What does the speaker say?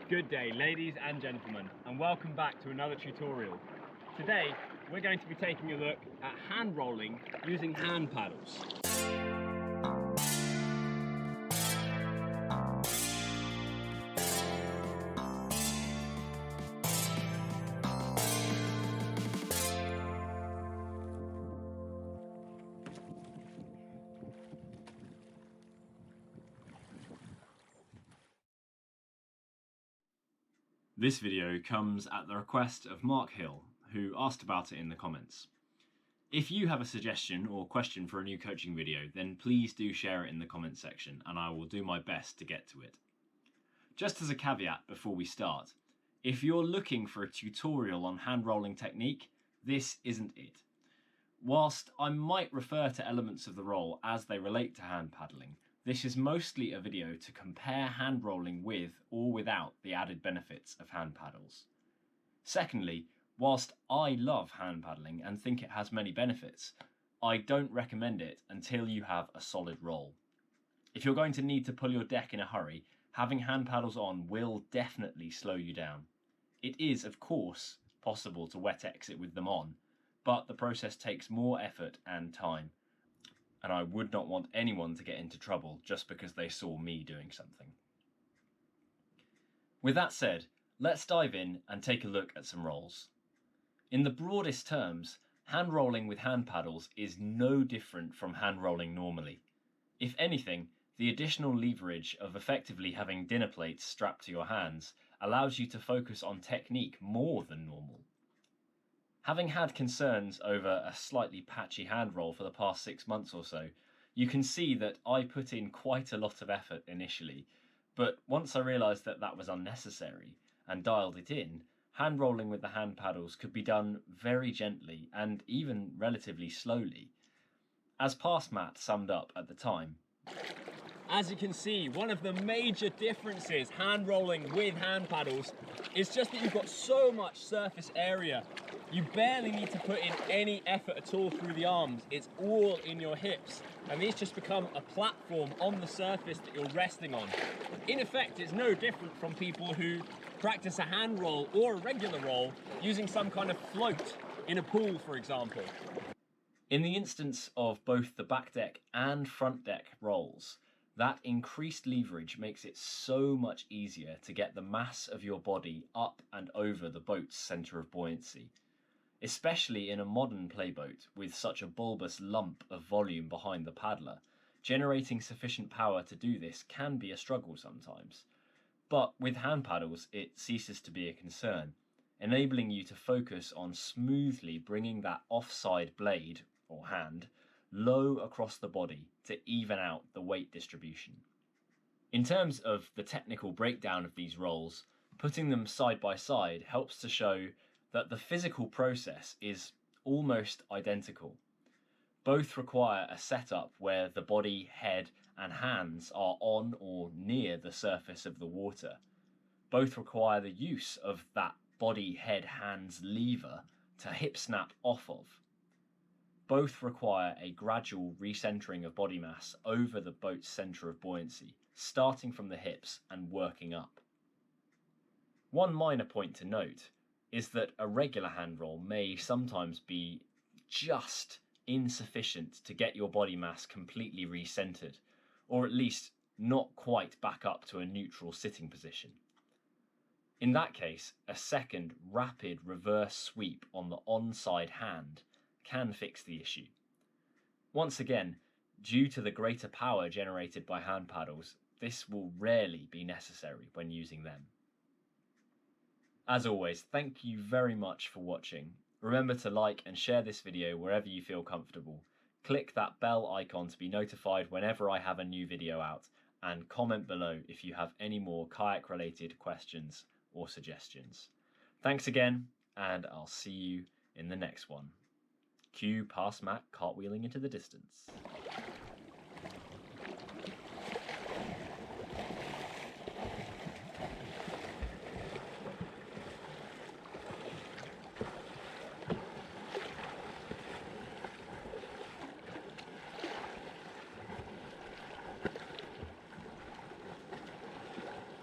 Good day, ladies and gentlemen, and welcome back to another tutorial. Today, we're going to be taking a look at hand rolling using hand paddles. This video comes at the request of Mark Hill, who asked about it in the comments. If you have a suggestion or question for a new coaching video, then please do share it in the comments section and I will do my best to get to it. Just as a caveat before we start, if you're looking for a tutorial on hand rolling technique, this isn't it. Whilst I might refer to elements of the roll as they relate to hand paddling, this is mostly a video to compare hand rolling with or without the added benefits of hand paddles. Secondly, whilst I love hand paddling and think it has many benefits, I don't recommend it until you have a solid roll. If you're going to need to pull your deck in a hurry, having hand paddles on will definitely slow you down. It is, of course, possible to wet exit with them on, but the process takes more effort and time, and I would not want anyone to get into trouble just because they saw me doing something. With that said, let's dive in and take a look at some rolls. In the broadest terms, hand rolling with hand paddles is no different from hand rolling normally. If anything, the additional leverage of effectively having dinner plates strapped to your hands allows you to focus on technique more than normal. Having had concerns over a slightly patchy hand roll for the past 6 months or so, you can see that I put in quite a lot of effort initially, but once I realised that that was unnecessary and dialed it in, hand rolling with the hand paddles could be done very gently and even relatively slowly. As Past Matt summed up at the time, as you can see, one of the major differences hand rolling with hand paddles is just that you've got so much surface area. You barely need to put in any effort at all through the arms. It's all in your hips, and these just become a platform on the surface that you're resting on. In effect, it's no different from people who practice a hand roll or a regular roll using some kind of float in a pool, for example. In the instance of both the back deck and front deck rolls, that increased leverage makes it so much easier to get the mass of your body up and over the boat's centre of buoyancy. Especially in a modern playboat with such a bulbous lump of volume behind the paddler, generating sufficient power to do this can be a struggle sometimes. But with hand paddles, it ceases to be a concern, enabling you to focus on smoothly bringing that offside blade, or hand, low across the body to even out the weight distribution. In terms of the technical breakdown of these rolls, putting them side by side helps to show that the physical process is almost identical. Both require a setup where the body, head, and hands are on or near the surface of the water. Both require the use of that body, head, hands lever to hip snap off of. Both require a gradual recentering of body mass over the boat's centre of buoyancy, starting from the hips and working up. One minor point to note is that a regular hand roll may sometimes be just insufficient to get your body mass completely recentered, or at least not quite back up to a neutral sitting position. In that case, a second rapid reverse sweep on the onside hand can fix the issue. Once again, due to the greater power generated by hand paddles, this will rarely be necessary when using them. As always, thank you very much for watching. Remember to like and share this video wherever you feel comfortable. Click that bell icon to be notified whenever I have a new video out, and comment below if you have any more kayak related questions or suggestions. Thanks again, and I'll see you in the next one. Cue Past Matt cartwheeling into the distance.